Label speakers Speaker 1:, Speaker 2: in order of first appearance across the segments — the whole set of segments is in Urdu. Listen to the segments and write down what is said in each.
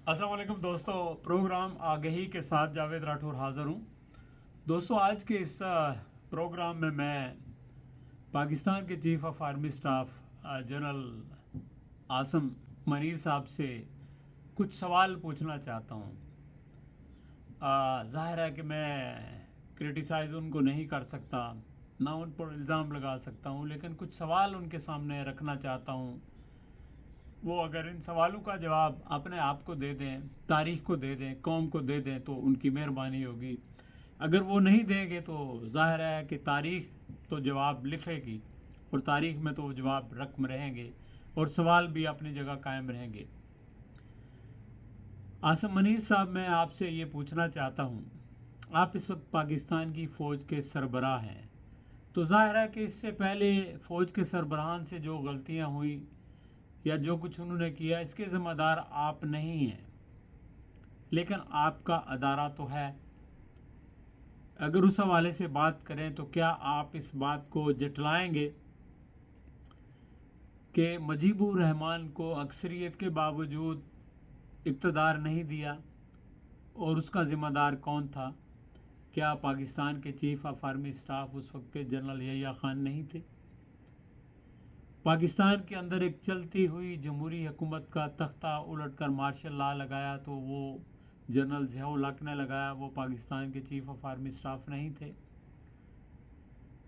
Speaker 1: السلام علیکم دوستو، پروگرام آگہی کے ساتھ جاوید راٹھور حاضر ہوں۔ دوستو، آج کے اس پروگرام میں پاکستان کے chief of army staff general Asim Munir صاحب سے کچھ سوال پوچھنا چاہتا ہوں۔ ظاہر ہے کہ میں کرٹیسائز ان کو نہیں کر سکتا، نہ ان پر الزام لگا سکتا ہوں، لیکن کچھ سوال ان کے سامنے رکھنا چاہتا ہوں۔ وہ اگر ان سوالوں کا جواب اپنے آپ کو دے دیں، تاریخ کو دے دیں، قوم کو دے دیں تو ان کی مہربانی ہوگی۔ اگر وہ نہیں دیں گے تو ظاہر ہے کہ تاریخ تو جواب لکھے گی، اور تاریخ میں تو وہ جواب رقم رہیں گے اور سوال بھی اپنی جگہ قائم رہیں گے۔ عاصم منیر صاحب، میں آپ سے یہ پوچھنا چاہتا ہوں، آپ اس وقت پاکستان کی فوج کے سربراہ ہیں، تو ظاہر ہے کہ اس سے پہلے فوج کے سربراہان سے جو غلطیاں ہوئی یا جو کچھ انہوں نے کیا، اس کے ذمہ دار آپ نہیں ہیں، لیکن آپ کا ادارہ تو ہے۔ اگر اس حوالے سے بات کریں تو کیا آپ اس بات کو جٹلائیں گے کہ مجیب الرحمان کو اکثریت کے باوجود اقتدار نہیں دیا، اور اس کا ذمہ دار کون تھا؟ کیا پاکستان کے چیف آف آرمی سٹاف اس وقت کے جنرل یحییٰ خان نہیں تھے؟ پاکستان کے اندر ایک چلتی ہوئی جمہوری حکومت کا تختہ الٹ کر مارشل لا لگایا تو وہ جنرل ضیاء الحق نے لگایا، وہ پاکستان کے چیف آف آرمی سٹاف نہیں تھے۔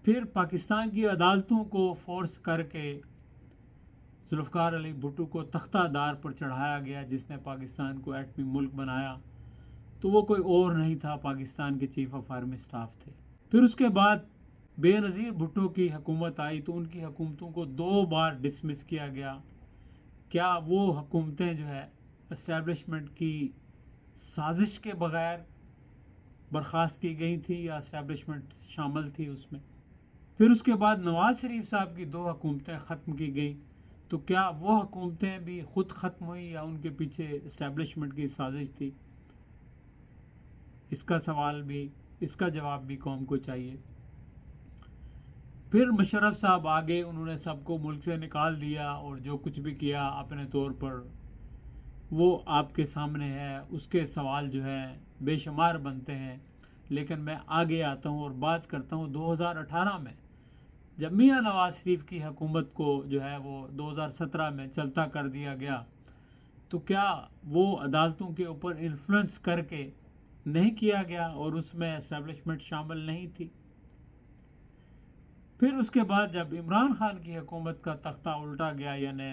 Speaker 1: پھر پاکستان کی عدالتوں کو فورس کر کے ذوالفقار علی بھٹو کو تختہ دار پر چڑھایا گیا، جس نے پاکستان کو ایٹمی ملک بنایا، تو وہ کوئی اور نہیں تھا، پاکستان کے چیف آف آرمی سٹاف تھے۔ پھر اس کے بعد بے نظیر بھٹو کی حکومت آئی تو ان کی حکومتوں کو 2 بار ڈسمس کیا گیا۔ کیا وہ حکومتیں جو ہے اسٹیبلشمنٹ کی سازش کے بغیر برخاست کی گئی تھی یا اسٹیبلشمنٹ شامل تھی اس میں؟ پھر اس کے بعد نواز شریف صاحب کی 2 حکومتیں ختم کی گئیں، تو کیا وہ حکومتیں بھی خود ختم ہوئی یا ان کے پیچھے اسٹیبلشمنٹ کی سازش تھی؟ اس کا سوال بھی، اس کا جواب بھی قوم کو چاہیے۔ پھر مشرف صاحب آگے، انہوں نے سب کو ملک سے نکال دیا، اور جو کچھ بھی کیا اپنے طور پر وہ آپ کے سامنے ہے، اس کے سوال جو ہے بے شمار بنتے ہیں۔ لیکن میں آگے آتا ہوں اور بات کرتا ہوں 2018 میں، جب میاں نواز شریف کی حکومت کو جو ہے وہ 2017 میں چلتا کر دیا گیا، تو کیا وہ عدالتوں کے اوپر انفلوئنس کر کے نہیں کیا گیا اور اس میں اسٹیبلشمنٹ شامل نہیں تھی؟ پھر اس کے بعد جب عمران خان کی حکومت کا تختہ الٹا گیا، یعنی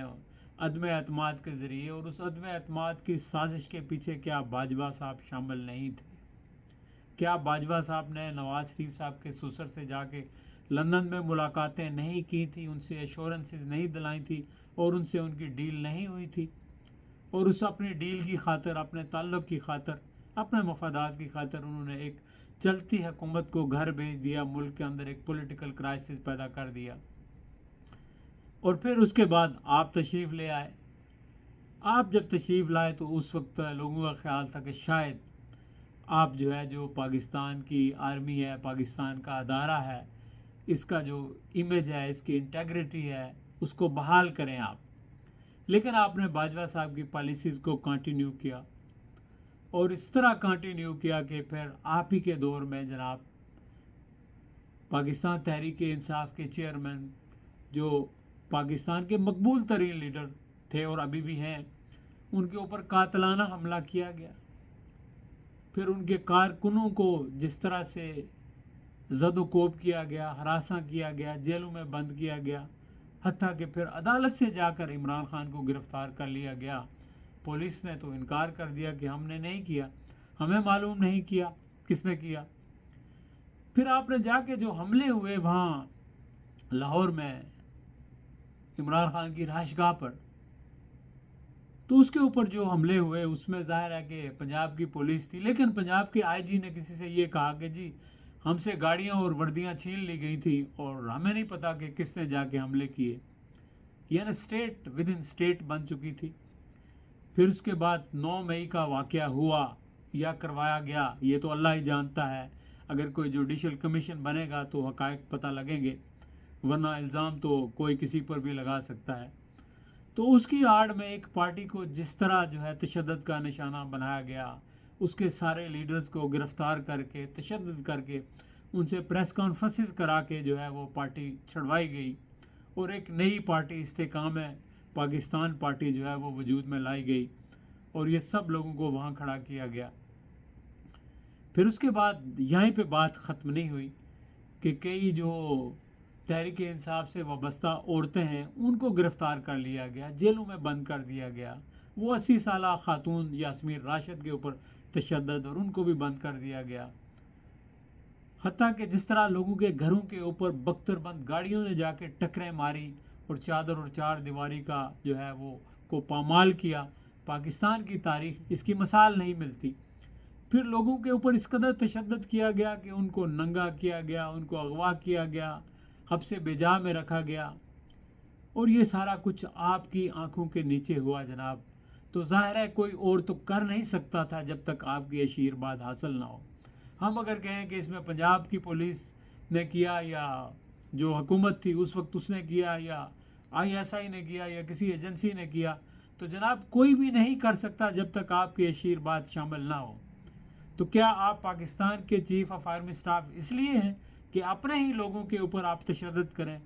Speaker 1: عدم اعتماد کے ذریعے، اور اس عدم اعتماد کی سازش کے پیچھے کیا باجوہ صاحب شامل نہیں تھے؟ کیا باجوہ صاحب نے نواز شریف صاحب کے سسر سے جا کے لندن میں ملاقاتیں نہیں کی تھی، ان سے ایشورنسز نہیں دلائی تھی، اور ان سے ان کی ڈیل نہیں ہوئی تھی، اور اس اپنی ڈیل کی خاطر، اپنے تعلق کی خاطر، اپنے مفادات کی خاطر انہوں نے ایک چلتی حکومت کو گھر بھیج دیا، ملک کے اندر ایک پولیٹیکل کرائسس پیدا کر دیا؟ اور پھر اس کے بعد آپ تشریف لے آئے۔ آپ جب تشریف لائے تو اس وقت لوگوں کا خیال تھا کہ شاید آپ جو ہے، جو پاکستان کی آرمی ہے، پاکستان کا ادارہ ہے، اس کا جو امیج ہے، اس کی انٹیگریٹی ہے، اس کو بحال کریں آپ۔ لیکن آپ نے باجوہ صاحب کی پالیسیز کو کنٹینیو کیا، اور اس طرح کنٹینیو کیا کہ پھر آپ ہی کے دور میں جناب پاکستان تحریک انصاف کے چیئرمین، جو پاکستان کے مقبول ترین لیڈر تھے اور ابھی بھی ہیں، ان کے اوپر قاتلانہ حملہ کیا گیا۔ پھر ان کے کارکنوں کو جس طرح سے زد و کوب کیا گیا، ہراساں کیا گیا، جیلوں میں بند کیا گیا، حتیٰ کہ پھر عدالت سے جا کر عمران خان کو گرفتار کر لیا گیا۔ پولیس نے تو انکار کر دیا کہ ہم نے نہیں کیا، ہمیں معلوم نہیں کیا کس نے کیا۔ پھر آپ نے جا کے جو حملے ہوئے وہاں لاہور میں عمران خان کی رہائش گاہ پر، تو اس کے اوپر جو حملے ہوئے، اس میں ظاہر ہے کہ پنجاب کی پولیس تھی، لیکن پنجاب کے آئی جی نے کسی سے یہ کہا کہ جی ہم سے گاڑیاں اور وردیاں چھین لی گئی تھی اور ہمیں نہیں پتا کہ کس نے جا کے حملے کیے، یعنی اسٹیٹ ود ان اسٹیٹ بن چکی تھی۔ پھر اس کے بعد 9 مئی کا واقعہ ہوا یا کروایا گیا، یہ تو اللہ ہی جانتا ہے۔ اگر کوئی جوڈیشل کمیشن بنے گا تو حقائق پتہ لگیں گے، ورنہ الزام تو کوئی کسی پر بھی لگا سکتا ہے۔ تو اس کی آڑ میں ایک پارٹی کو جس طرح جو ہے تشدد کا نشانہ بنایا گیا، اس کے سارے لیڈرز کو گرفتار کر کے تشدد کر کے ان سے پریس کانفرنسز کرا کے جو ہے وہ پارٹی چھڑوائی گئی، اور ایک نئی پارٹی استحکام پاکستان پارٹی جو ہے وہ وجود میں لائی گئی، اور یہ سب لوگوں کو وہاں کھڑا کیا گیا۔ پھر اس کے بعد یہیں پہ بات ختم نہیں ہوئی کہ کئی جو تحریک انصاف سے وابستہ عورتیں ہیں ان کو گرفتار کر لیا گیا، جیلوں میں بند کر دیا گیا۔ وہ 80 سالہ خاتون یاسمین راشد کے اوپر تشدد، اور ان کو بھی بند کر دیا گیا۔ حتیٰ کہ جس طرح لوگوں کے گھروں کے اوپر بختر بند گاڑیوں نے جا کے ٹکریں ماری اور چادر اور چار دیواری کا جو ہے وہ کو پامال کیا، پاکستان کی تاریخ اس کی مثال نہیں ملتی۔ پھر لوگوں کے اوپر اس قدر تشدد کیا گیا کہ ان کو ننگا کیا گیا، ان کو اغوا کیا گیا، حبس بجا میں رکھا گیا، اور یہ سارا کچھ آپ کی آنکھوں کے نیچے ہوا جناب۔ تو ظاہر ہے کوئی اور تو کر نہیں سکتا تھا جب تک آپ کی آشیرواد حاصل نہ ہو۔ ہم اگر کہیں کہ اس میں پنجاب کی پولیس نے کیا، یا جو حکومت تھی اس وقت اس نے کیا، یا ISI نے کیا، یا کسی ایجنسی نے کیا، تو جناب کوئی بھی نہیں کر سکتا جب تک آپ کی آشیرواد شامل نہ ہو۔ تو کیا آپ پاکستان کے چیف آف آرمی سٹاف اس لیے ہیں کہ اپنے ہی لوگوں کے اوپر آپ تشدد کریں،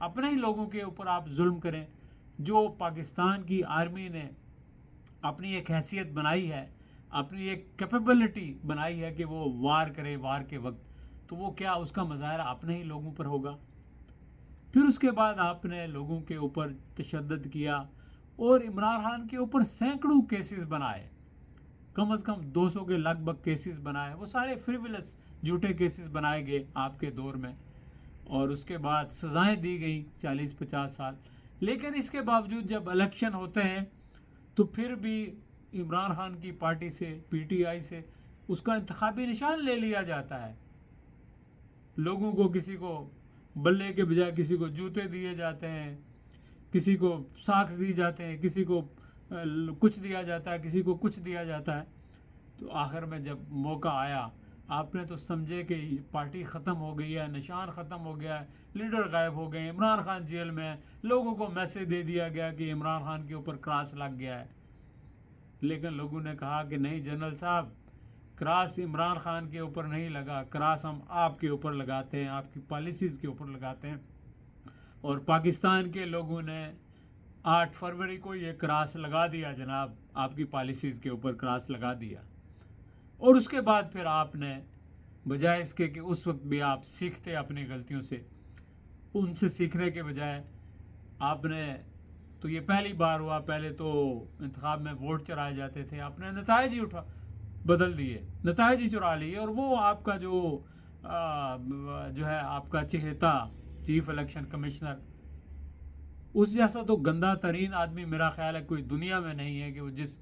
Speaker 1: اپنے ہی لوگوں کے اوپر آپ ظلم کریں؟ جو پاکستان کی آرمی نے اپنی ایک حیثیت بنائی ہے، اپنی ایک کیپیبلٹی بنائی ہے کہ وہ وار کرے وار کے وقت، تو وہ کیا اس کا مظاہرہ اپنے ہی لوگوں پر ہوگا؟ پھر اس کے بعد آپ نے لوگوں کے اوپر تشدد کیا، اور عمران خان کے اوپر سینکڑوں کیسز بنائے، کم از کم 200 کے لگ بھگ کیسز بنائے، وہ سارے فریولس جھوٹے کیسز بنائے گئے آپ کے دور میں، اور اس کے بعد سزائیں دی گئیں 40-50 سال۔ لیکن اس کے باوجود جب الیکشن ہوتے ہیں تو پھر بھی عمران خان کی پارٹی سے PTI سے اس کا انتخابی نشان لے لیا جاتا ہے۔ لوگوں کو کسی کو بلے کے بجائے کسی کو جوتے دیے جاتے ہیں، کسی کو ساکس دی جاتے ہیں، کسی کو کچھ دیا جاتا ہے، کسی کو کچھ دیا جاتا ہے۔ تو آخر میں جب موقع آیا، آپ نے تو سمجھے کہ پارٹی ختم ہو گئی ہے، نشان ختم ہو گیا ہے، لیڈر غائب ہو گئے، عمران خان جیل میں ہے، لوگوں کو میسج دے دیا گیا کہ عمران خان کے اوپر کراس لگ گیا ہے۔ لیکن لوگوں نے کہا کہ نہیں جنرل صاحب، کراس عمران خان کے اوپر نہیں لگا، کراس ہم آپ کے اوپر لگاتے ہیں، آپ کی پالیسیز کے اوپر لگاتے ہیں۔ اور پاکستان کے لوگوں نے 8 فروری کو یہ کراس لگا دیا جناب، آپ کی پالیسیز کے اوپر کراس لگا دیا۔ اور اس کے بعد پھر آپ نے بجائے اس کے کہ اس وقت بھی آپ سیکھتے اپنی غلطیوں سے، ان سے سیکھنے کے بجائے آپ نے تو یہ پہلی بار ہوا، پہلے تو انتخاب میں ووٹ چرائے جاتے تھے، آپ نے نتائج ہی بدل دیے، نتائج ہی چرا لیے، اور وہ آپ کا جو ہے آپ کا چہیتا چیف الیکشن کمشنر، اس جیسا تو گندہ ترین آدمی میرا خیال ہے کوئی دنیا میں نہیں ہے کہ وہ جس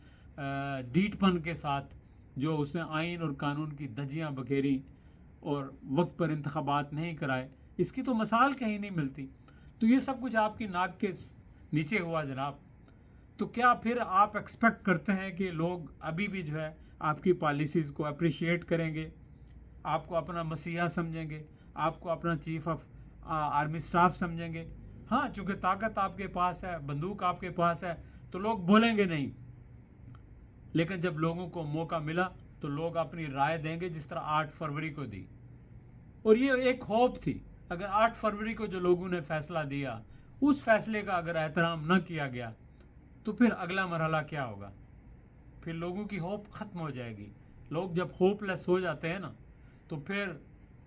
Speaker 1: ڈیٹ پن کے ساتھ جو اس نے آئین اور قانون کی دھجیاں بکھیری اور وقت پر انتخابات نہیں کرائے، اس کی تو مثال کہیں نہیں ملتی۔ تو یہ سب کچھ آپ کی ناک کے نیچے ہوا جناب۔ تو کیا پھر آپ ایکسپیکٹ کرتے ہیں کہ لوگ ابھی بھی جو ہے آپ کی پالیسیز کو اپریشیٹ کریں گے، آپ کو اپنا مسیحا سمجھیں گے، آپ کو اپنا چیف آف آرمی سٹاف سمجھیں گے؟ ہاں، چونکہ طاقت آپ کے پاس ہے، بندوق آپ کے پاس ہے، تو لوگ بولیں گے نہیں۔ لیکن جب لوگوں کو موقع ملا تو لوگ اپنی رائے دیں گے، جس طرح 8 فروری کو دی۔ اور یہ ایک ہوپ تھی، اگر 8 فروری کو جو لوگوں نے فیصلہ دیا، اس فیصلے کا اگر احترام نہ کیا گیا تو پھر اگلا مرحلہ کیا ہوگا؟ پھر لوگوں کی ہوپ ختم ہو جائے گی۔ لوگ جب ہوپ لیس ہو جاتے ہیں نا، تو پھر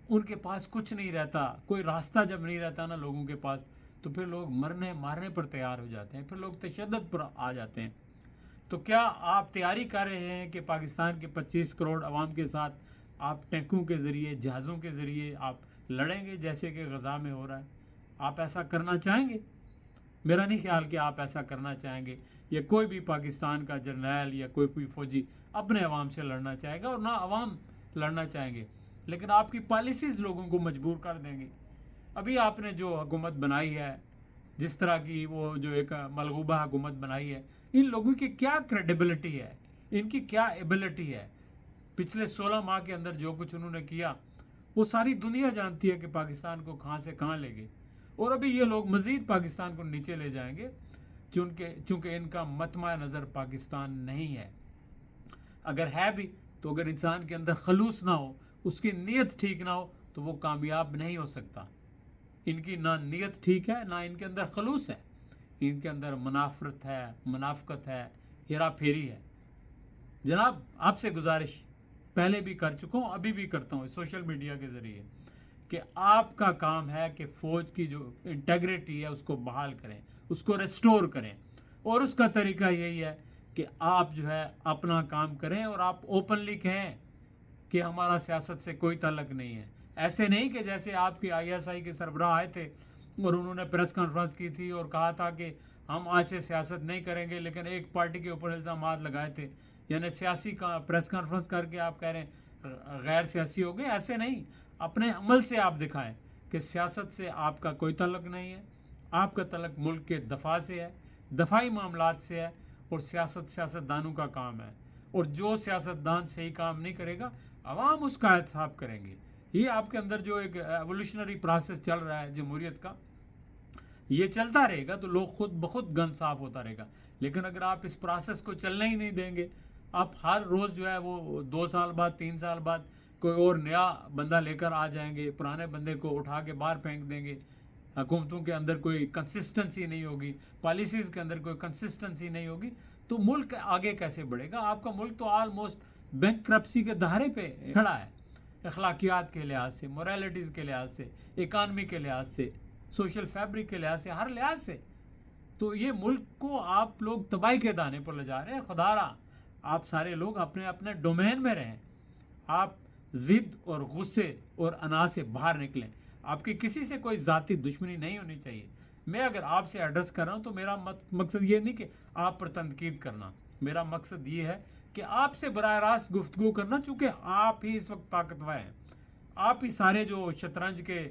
Speaker 1: ان کے پاس کچھ نہیں رہتا، کوئی راستہ جب نہیں رہتا نا لوگوں کے پاس، تو پھر لوگ مرنے مارنے پر تیار ہو جاتے ہیں، پھر لوگ تشدد پر آ جاتے ہیں۔ تو کیا آپ تیاری کر رہے ہیں کہ پاکستان کے 25 کروڑ عوام کے ساتھ آپ ٹینکوں کے ذریعے، جہازوں کے ذریعے آپ لڑیں گے جیسے کہ غزہ میں ہو رہا ہے؟ آپ ایسا کرنا چاہیں گے؟ میرا نہیں خیال کہ آپ ایسا کرنا چاہیں گے، یا کوئی بھی پاکستان کا جرنیل یا کوئی بھی فوجی اپنے عوام سے لڑنا چاہے گا، اور نہ عوام لڑنا چاہیں گے۔ لیکن آپ کی پالیسیز لوگوں کو مجبور کر دیں گی۔ ابھی آپ نے جو حکومت بنائی ہے، جس طرح کی وہ جو ایک ملغوبہ حکومت بنائی ہے، ان لوگوں کی کیا کریڈیبلٹی ہے، ان کی کیا ایبلٹی ہے؟ پچھلے 16 ماہ کے اندر جو کچھ انہوں نے کیا، وہ ساری دنیا جانتی ہے کہ پاکستان کو کہاں سے کہاں لے گئے، اور ابھی یہ لوگ مزید پاکستان کو نیچے لے جائیں گے۔ چونکہ ان کا مطمع نظر پاکستان نہیں ہے. اگر ہے بھی تو اگر انسان کے اندر خلوص نہ ہو، اس کی نیت ٹھیک نہ ہو تو وہ کامیاب نہیں ہو سکتا. ان کی نہ نیت ٹھیک ہے، نہ ان کے اندر خلوص ہے. ان کے اندر منافرت ہے، منافقت ہے، ہیرا پھیری ہے. جناب آپ سے گزارش پہلے بھی کر چکا ہوں، ابھی بھی کرتا ہوں سوشل میڈیا کے ذریعے، کہ آپ کا کام ہے کہ فوج کی جو انٹیگریٹی ہے اس کو بحال کریں، اس کو ریسٹور کریں. اور اس کا طریقہ یہی ہے کہ آپ جو ہے اپنا کام کریں اور آپ اوپنلی کہیں کہ ہمارا سیاست سے کوئی تعلق نہیں ہے. ایسے نہیں کہ جیسے آپ کے آئی ایس آئی کے سربراہ آئے تھے اور انہوں نے پریس کانفرنس کی تھی اور کہا تھا کہ ہم آج سے سیاست نہیں کریں گے، لیکن ایک پارٹی کے اوپر الزامات لگائے تھے. یعنی سیاسی کا پریس کانفرنس کر کے آپ کہہ رہے ہیں غیر سیاسی ہو گئے. ایسے نہیں، اپنے عمل سے آپ دکھائیں کہ سیاست سے آپ کا کوئی تعلق نہیں ہے. آپ کا تعلق ملک کے دفاع سے ہے، دفاعی معاملات سے ہے. اور سیاستدانوں کا کام ہے، اور جو سیاستدان صحیح کام نہیں کرے گا عوام اس کا احتساب کریں گے. یہ آپ کے اندر جو ایک ایولیوشنری پروسیس چل رہا ہے جمہوریت کا، یہ چلتا رہے گا تو لوگ خود بخود گند صاف ہوتا رہے گا. لیکن اگر آپ اس پروسیس کو چلنے ہی نہیں دیں گے، آپ ہر روز جو ہے وہ 2 سال بعد 3 سال بعد کوئی اور نیا بندہ لے کر آ جائیں گے، پرانے بندے کو اٹھا کے باہر پھینک دیں گے. حکومتوں کے اندر کوئی کنسسٹنسی نہیں ہوگی، پالیسیز کے اندر کوئی کنسسٹنسی نہیں ہوگی، تو ملک آگے کیسے بڑھے گا؟ آپ کا ملک تو آلموسٹ بینک کرپسی کے دہارے پہ کھڑا ہے، اخلاقیات کے لحاظ سے، موریلٹیز کے لحاظ سے، اکانومی کے لحاظ سے، سوشل فیبرک کے لحاظ سے، ہر لحاظ سے. تو یہ ملک کو آپ لوگ تباہی کے دانے پر لے جا رہے ہیں. خدا را آپ سارے لوگ اپنے اپنے ڈومین میں رہیں. آپ ضد اور غصے اور انا سے باہر نکلیں. آپ کی کسی سے کوئی ذاتی دشمنی نہیں ہونی چاہیے. میں اگر آپ سے ایڈریس کر رہا ہوں تو میرا مقصد یہ نہیں کہ آپ پر تنقید کرنا. میرا مقصد یہ ہے کہ آپ سے براہ راست گفتگو کرنا، چونکہ آپ ہی اس وقت طاقتور ہیں. آپ ہی سارے جو شطرنج کے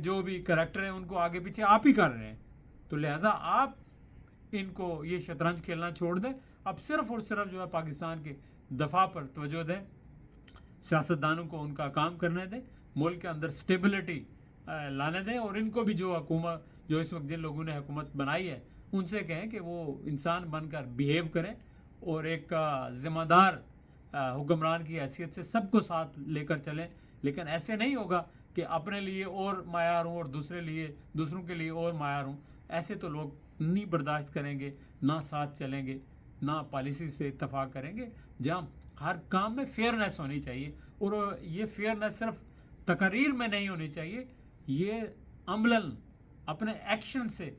Speaker 1: جو بھی کریکٹر ہیں ان کو آگے پیچھے آپ ہی کر رہے ہیں. تو لہٰذا آپ ان کو یہ شطرنج کھیلنا چھوڑ دیں. اب صرف اور صرف جو ہے پاکستان کے دفاع پر توجہ دیں، سیاستدانوں کو ان کا کام کرنے دیں، ملک کے اندر سٹیبلٹی لانے دیں. اور ان کو بھی جو حکومت، جو اس وقت جن لوگوں نے حکومت بنائی ہے، ان سے کہیں کہ وہ انسان بن کر بیہیو کریں اور ایک ذمہ دار حکمران کی حیثیت سے سب کو ساتھ لے کر چلیں. لیکن ایسے نہیں ہوگا کہ اپنے لیے اور معیار ہوں اور دوسروں کے لیے اور معیار ہوں. ایسے تو لوگ نہیں برداشت کریں گے، نہ ساتھ چلیں گے، نہ پالیسی سے اتفاق کریں گے. جہاں ہر کام میں فیئرنیس ہونی چاہیے، اور یہ فیئرنیس صرف تقاریر میں نہیں ہونی چاہیے، یہ عملاً اپنے ایکشن سے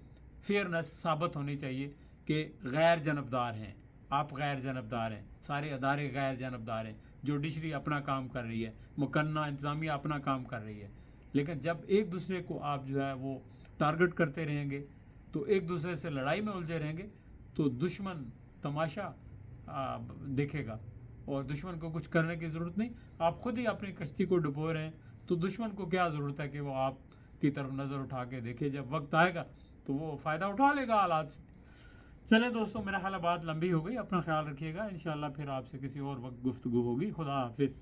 Speaker 1: فیئرنیس ثابت ہونی چاہیے کہ غیر جانبدار ہیں. آپ غیر جانبدار ہیں، سارے ادارے غیر جانبدار ہیں. جوڈیشری اپنا کام کر رہی ہے، مقننہ انتظامیہ اپنا کام کر رہی ہے. لیکن جب ایک دوسرے کو آپ جو ہے وہ ٹارگٹ کرتے رہیں گے، تو ایک دوسرے سے لڑائی میں الجھے رہیں گے، تو دشمن تماشا دیکھے گا. اور دشمن کو کچھ کرنے کی ضرورت نہیں. آپ خود ہی اپنی کشتی کو ڈبو رہے ہیں، تو دشمن کو کیا ضرورت ہے کہ وہ آپ کی طرف نظر اٹھا کے دیکھے؟ جب وقت آئے گا تو وہ فائدہ اٹھا لے گا حالات سے. چلیں دوستوں، میرا خیال بات لمبی ہو گئی. اپنا خیال رکھیے گا. انشاءاللہ پھر آپ سے کسی اور وقت گفتگو ہوگی. خدا حافظ.